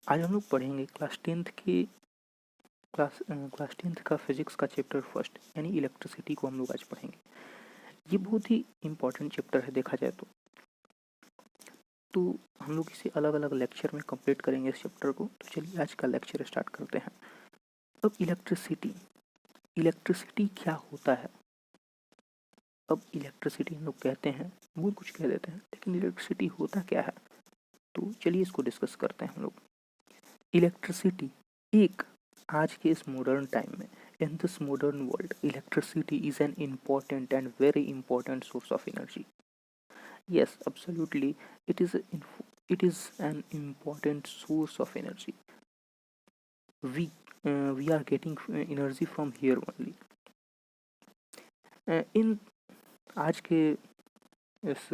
आज हम लोग पढ़ेंगे क्लास टेंथ का फिजिक्स का चैप्टर फर्स्ट यानी इलेक्ट्रिसिटी को हम लोग आज पढ़ेंगे। ये बहुत ही इम्पोर्टेंट चैप्टर है देखा जाए तो हम लोग इसे अलग अलग लेक्चर में कंप्लीट करेंगे इस चैप्टर को। तो चलिए आज का लेक्चर स्टार्ट करते हैं। अब इलेक्ट्रिसिटी क्या होता है। अब इलेक्ट्रिसिटी हम लोग कहते हैं, बहुत कुछ कह देते हैं, लेकिन इलेक्ट्रिसिटी होता क्या है, तो चलिए इसको डिस्कस करते हैं हम लोग। इलेक्ट्रिसिटी एक आज के इस मॉडर्न टाइम में, in this modern world, electricity is an important and very important source of energy. Yes, absolutely, it is an important source of energy. We are getting energy from here only. इन आज के इस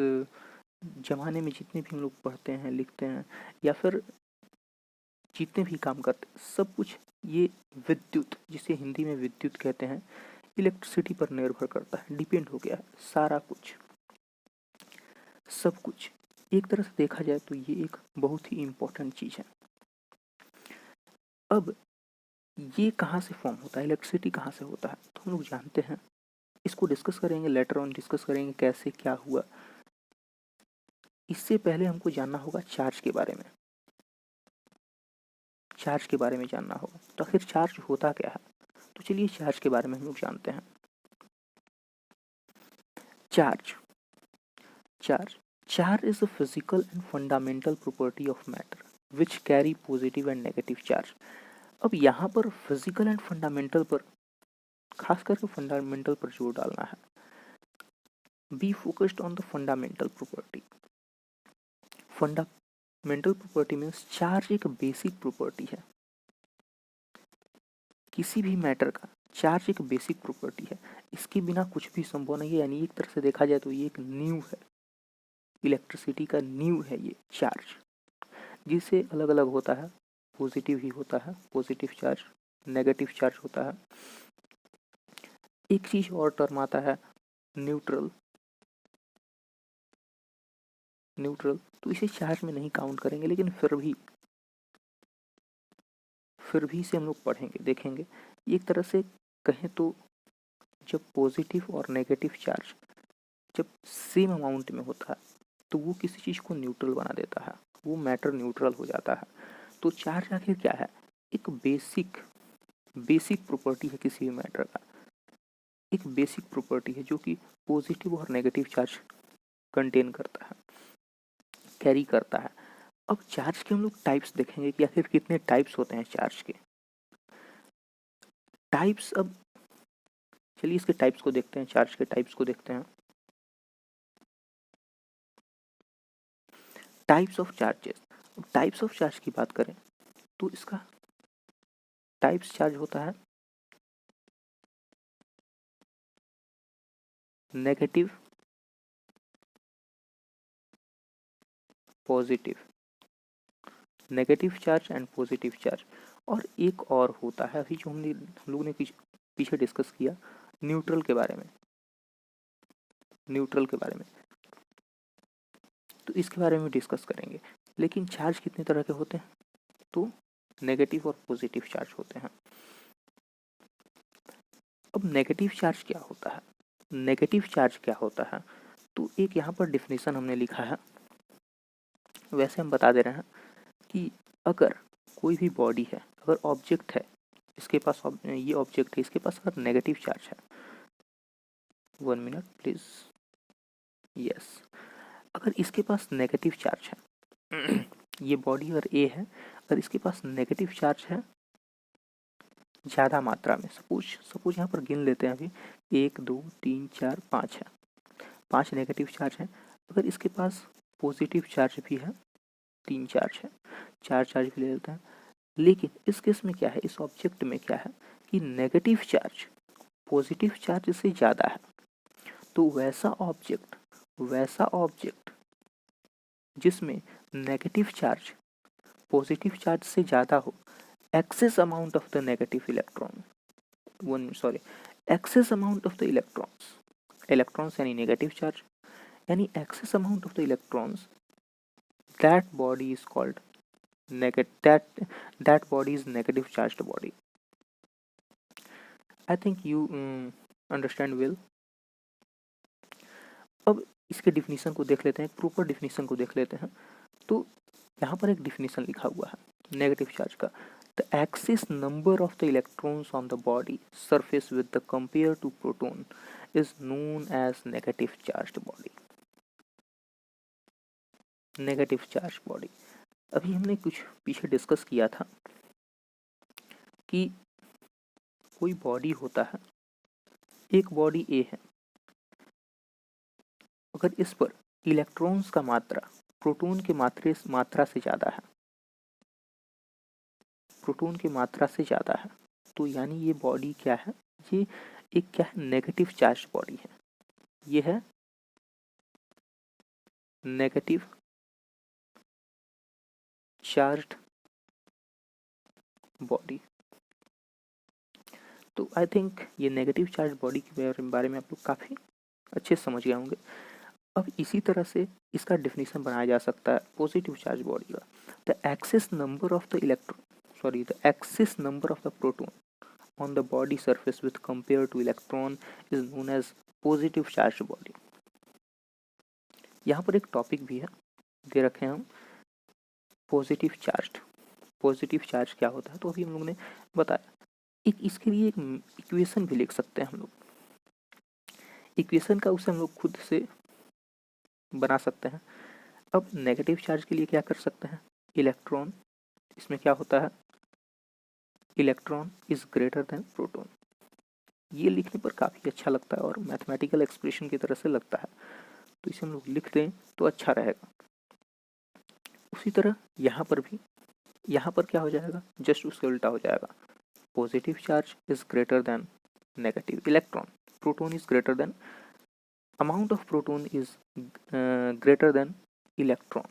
ज़माने में जितने भी हम लोग पढ़ते हैं, लिखते हैं या फिर जितने भी काम करते हैं, सब कुछ ये विद्युत, जिसे हिंदी में विद्युत कहते हैं, इलेक्ट्रिसिटी पर निर्भर करता है, डिपेंड हो गया है सारा कुछ, सब कुछ। एक तरह से देखा जाए तो ये एक बहुत ही इम्पोर्टेंट चीज़ है। अब ये कहाँ से फॉर्म होता है, इलेक्ट्रिसिटी कहाँ से होता है, तो हम लोग जानते हैं, इसको डिस्कस करेंगे, लेटर ऑन डिस्कस करेंगे कैसे क्या हुआ। इससे पहले हमको जानना होगा चार्ज के बारे में, चार्ज के बारे में जानना होगा। तो आखिर चार्ज होता क्या है, तो चलिए चार्ज के बारे में हम लोग जानते हैं। Charge is a physical and fundamental property of matter which carry positive and negative charge. अब यहाँ पर फिजिकल एंड फंडामेंटल पर, खास करके फंडामेंटल पर जोर डालना है। Be focused on the fundamental property. Fundamental property means charge एक बेसिक प्रॉपर्टी है, किसी भी मैटर का चार्ज एक बेसिक प्रॉपर्टी है, इसके बिना कुछ भी संभव नहीं है। यानी एक तरह से देखा जाए तो ये एक नींव है, इलेक्ट्रिसिटी का नींव है ये चार्ज, जिससे अलग अलग होता है, पॉजिटिव ही होता है, पॉजिटिव चार्ज, नेगेटिव चार्ज होता है। एक चीज और टर्म आता है न्यूट्रल, तो इसे चार्ज में नहीं काउंट करेंगे, लेकिन फिर भी इसे हम लोग पढ़ेंगे, देखेंगे। एक तरह से कहें तो जब पॉजिटिव और नेगेटिव चार्ज जब सेम अमाउंट में होता है तो वो किसी चीज़ को न्यूट्रल बना देता है, वो मैटर न्यूट्रल हो जाता है। तो चार्ज आखिर क्या है, एक बेसिक प्रॉपर्टी है किसी भी मैटर का, एक बेसिक प्रॉपर्टी है जो कि पॉजिटिव और नेगेटिव चार्ज कंटेन करता है, कैरी करता है। अब चार्ज के हम लोग टाइप्स देखेंगे कि आखिर कितने टाइप्स होते हैं चार्ज के। टाइप्स, अब चलिए इसके टाइप्स को देखते हैं, चार्ज के टाइप्स को देखते हैं। Types of charges, types of charge की बात करें तो इसका टाइप्स चार्ज होता है negative, positive, negative charge and positive charge. और एक और होता है अभी जो हम लोगों ने पीछे डिस्कस किया, न्यूट्रल के बारे में, तो इसके बारे में डिस्कस करेंगे। लेकिन चार्ज कितने तरह के होते हैं, तो नेगेटिव और पॉजिटिव चार्ज होते हैं। अब नेगेटिव चार्ज क्या होता है, तो एक यहाँ पर डिफिनेशन हमने लिखा है, वैसे हम बता दे रहे हैं कि अगर कोई भी बॉडी है, अगर ऑब्जेक्ट है, इसके पास ये ऑब्जेक्ट है, इसके पास अगर नेगेटिव चार्ज है, 1 मिनट प्लीज, यस, अगर इसके पास नेगेटिव चार्ज है ये बॉडी अगर ए है, अगर इसके पास नेगेटिव चार्ज है ज़्यादा मात्रा में, सपोज यहाँ पर गिन लेते हैं अभी, 1 2 3 4 5 है, 5 नेगेटिव चार्ज है। अगर इसके पास पॉजिटिव चार्ज भी है, 3 चार्ज है, 4 चार्ज भी ले लेते हैं। लेकिन इस केस में क्या है, इस ऑब्जेक्ट में क्या है कि नेगेटिव चार्ज पॉजिटिव चार्ज से ज़्यादा है। तो वैसा ऑब्जेक्ट जिसमें नेगेटिव चार्ज पॉजिटिव चार्ज से ज़्यादा हो, excess amount of the negative excess amount of the electrons यानी नेगेटिव चार्ज, यानी excess amount of the electrons, that body is called that body is negative charged body. I think you understand well. अब इसके definition को देख लेते हैं, proper definition को देख लेते हैं। तो यहाँ पर एक डिफिनीशन लिखा हुआ है नेगेटिव चार्ज का। The excess number of the electrons on the body surface with the compare to proton is known as negative charged body. Negative charge body, अभी हमने कुछ पीछे डिस्कस किया था कि कोई बॉडी होता है, एक बॉडी ए है, अगर इस पर इलेक्ट्रॉन्स का मात्रा प्रोटॉन के मात्रा से ज़्यादा है, प्रोटॉन की मात्रा से ज़्यादा है, तो यानी ये बॉडी क्या है, ये एक क्या है, नेगेटिव चार्ज बॉडी है। ये है नेगेटिव चार्ज्ड बॉडी। तो आई थिंक ये नेगेटिव चार्ज बॉडी के बारे में आप लोग काफ़ी अच्छे समझ गए होंगे। अब इसी तरह से इसका डेफिनेशन बनाया जा सकता है पॉजिटिव चार्ज बॉडी का। The excess number of the the excess number of the proton on the body surface with compare to electron is known as positive charge body. यहाँ पर एक टॉपिक भी है, दे रखे हैं हम पॉजिटिव चार्ज। पॉजिटिव चार्ज क्या होता है, तो अभी हम लोग ने बताया। एक इसके लिए एक इक्वेशन भी लिख सकते हैं हम लोग। इक्वेशन का उसे हम लोग खुद से बना सकते हैं। अब नेगेटिव चार्ज के लिए क्या कर सकते हैं, इलेक्ट्रॉन, इसमें क्या होता है, electron is greater than proton. ये लिखने पर काफ़ी अच्छा लगता है और मैथमेटिकल एक्सप्रेशन की तरह से लगता है, तो इसे हम लोग लिख दें तो अच्छा रहेगा। उसी तरह यहाँ पर भी, यहाँ पर क्या हो जाएगा, जस्ट उसके उल्टा हो जाएगा। Positive charge is greater than negative electron, proton is greater than, amount of proton is greater than electron.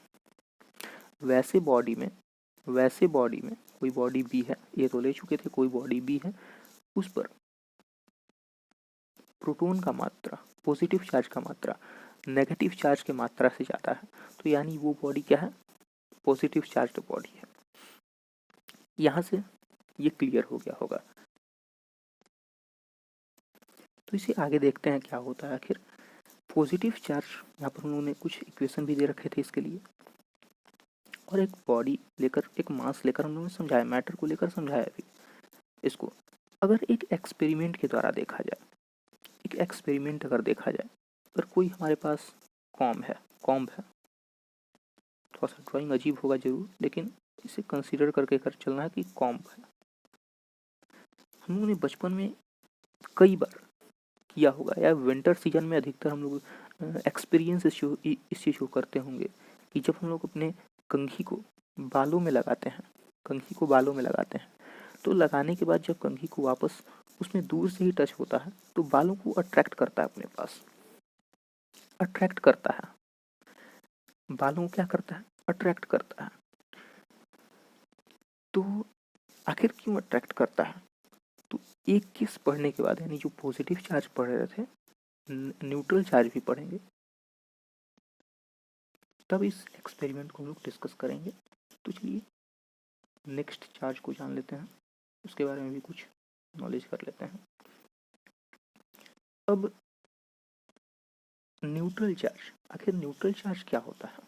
वैसे बॉडी में कोई बॉडी बी है, ये तो ले चुके थे, कोई बॉडी बी है, उस पर प्रोटॉन का मात्रा, पॉजिटिव चार्ज का मात्रा नेगेटिव चार्ज के मात्रा से ज़्यादा है, तो यानी वो बॉडी क्या है, पॉजिटिव चार्ज बॉडी है। यहाँ से ये क्लियर हो गया होगा। तो इसे आगे देखते हैं क्या होता है आखिर। पॉजिटिव चार्ज, यहाँ पर उन्होंने कुछ इक्वेशन भी दे रखे थे इसके लिए, और एक बॉडी लेकर, एक मास लेकर हम लोगों ने समझाया, मैटर को लेकर समझाया भी इसको। अगर एक एक्सपेरिमेंट के द्वारा देखा जाए, एक एक्सपेरिमेंट अगर देखा जाए, अगर कोई हमारे पास कॉम्ब है, थोड़ा सा ड्राइंग अजीब होगा जरूर, लेकिन इसे कंसीडर करके कर चलना है कि कॉम्ब है। हम लोगों ने बचपन में कई बार किया होगा, या विंटर सीजन में अधिकतर हम लोग एक्सपीरियंस इस चीज़ को करते होंगे कि जब हम लोग अपने कंघी को बालों में लगाते हैं, तो लगाने के बाद जब कंघी को वापस उसमें दूर से ही टच होता है, तो बालों को अट्रैक्ट करता है अपने पास, अट्रैक्ट करता है, बालों को क्या करता है, अट्रैक्ट करता है। तो आखिर क्यों अट्रैक्ट करता है, तो एक केस पढ़ने के बाद, यानी जो पॉजिटिव चार्ज पढ़ रहे थे, न्यूट्रल चार्ज भी पढ़ेंगे, तब इस एक्सपेरिमेंट को हम लोग डिस्कस करेंगे। तो चलिए नेक्स्ट चार्ज को जान लेते हैं, उसके बारे में भी कुछ नॉलेज कर लेते हैं। अब न्यूट्रल चार्ज, आखिर न्यूट्रल चार्ज क्या होता है,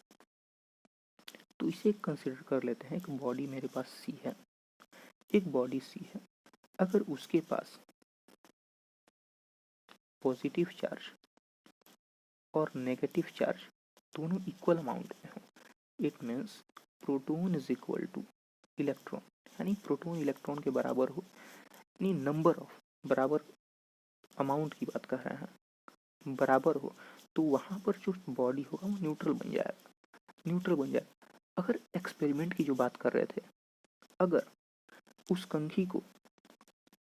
तो इसे कंसिडर कर लेते हैं। एक बॉडी मेरे पास सी है, एक बॉडी सी है, अगर उसके पास पॉजिटिव चार्ज और नेगेटिव चार्ज दोनों इक्वल अमाउंट में हो, it means proton is equal two electron, यानी प्रोटॉन इलेक्ट्रॉन के बराबर हो, यानी नंबर ऑफ, बराबर अमाउंट की बात कर रहे हैं, बराबर हो, तो वहाँ पर जो बॉडी होगा वो न्यूट्रल बन जाएगा। अगर एक्सपेरिमेंट की जो बात कर रहे थे, अगर उस कंघी को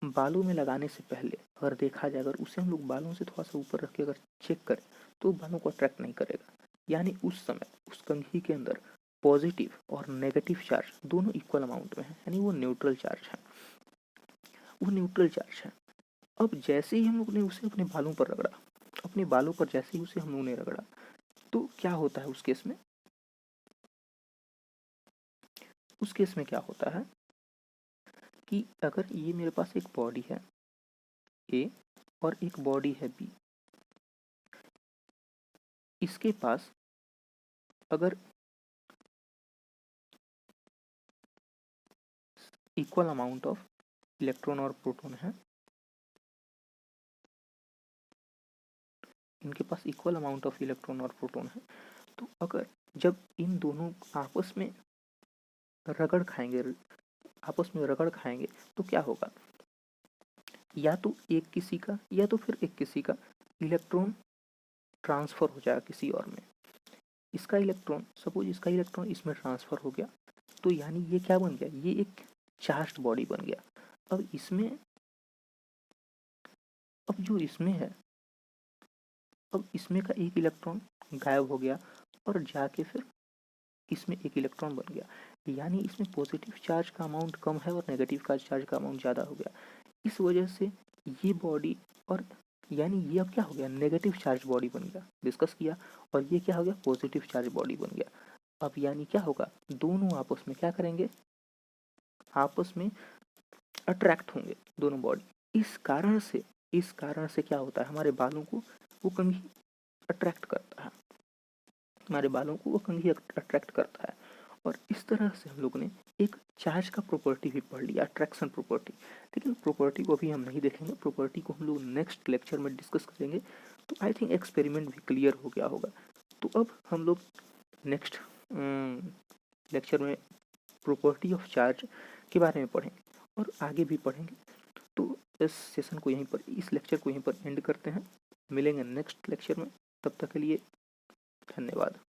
बालों में लगाने से पहले अगर देखा जाए, अगर उसे हम लोग बालों से थोड़ा सा ऊपर रख के अगर चेक करें, तो बालों को अट्रैक्ट नहीं करेगा, यानी उस समय उस कंघी के अंदर पॉजिटिव और नेगेटिव चार्ज दोनों इक्वल अमाउंट में है, यानी वो न्यूट्रल चार्ज है। अब जैसे ही हम लोग ने उसे अपने बालों पर रगड़ा, अपने बालों पर जैसे ही उसे हम लोगों ने रगड़ा, तो क्या होता है उस केस में, उस केस में क्या होता है कि अगर ये मेरे पास एक बॉडी है ए और एक बॉडी है बी, इसके पास अगर इक्वल अमाउंट ऑफ इलेक्ट्रॉन और प्रोटॉन है, इनके पास इक्वल अमाउंट ऑफ इलेक्ट्रॉन और प्रोटॉन है, तो अगर जब इन दोनों आपस में रगड़ खाएंगे तो क्या होगा, या तो एक किसी का या तो फिर एक किसी का इलेक्ट्रॉन ट्रांसफर हो जाएगा किसी और में। इसका इलेक्ट्रॉन, सपोज इसका इलेक्ट्रॉन इसमें ट्रांसफर हो गया, तो यानी ये क्या बन गया, ये एक चार्ज्ड बॉडी बन गया। अब जो इसमें है, अब इसमें का एक इलेक्ट्रॉन गायब हो गया और जाके फिर इसमें एक इलेक्ट्रॉन बन गया, यानी इसमें पॉजिटिव चार्ज का अमाउंट कम है और नेगेटिव का चार्ज का अमाउंट ज़्यादा हो गया। इस वजह से ये बॉडी, और यानी ये अब क्या हो गया, नेगेटिव चार्ज बॉडी बन गया, डिस्कस किया, और ये क्या हो गया, पॉजिटिव चार्ज बॉडी बन गया। अब यानी क्या होगा, दोनों आपस में क्या करेंगे, आपस में अट्रैक्ट होंगे दोनों बॉडी। इस कारण से क्या होता है, हमारे बालों को वो कंघी अट्रैक्ट करता है, और इस तरह से हम लोग ने एक चार्ज का प्रॉपर्टी भी पढ़ लिया, अट्रैक्शन प्रॉपर्टी। लेकिन प्रॉपर्टी को अभी हम नहीं देखेंगे, प्रॉपर्टी को हम लोग नेक्स्ट लेक्चर में डिस्कस करेंगे। तो आई थिंक एक्सपेरिमेंट भी क्लियर हो गया होगा। तो अब हम लोग नेक्स्ट लेक्चर में प्रॉपर्टी ऑफ चार्ज के बारे में पढ़ेंगे और आगे भी पढ़ेंगे। तो इस सेशन को यहीं पर, इस लेक्चर को यहीं पर एंड करते हैं, मिलेंगे नेक्स्ट लेक्चर में। तब तक के लिए धन्यवाद।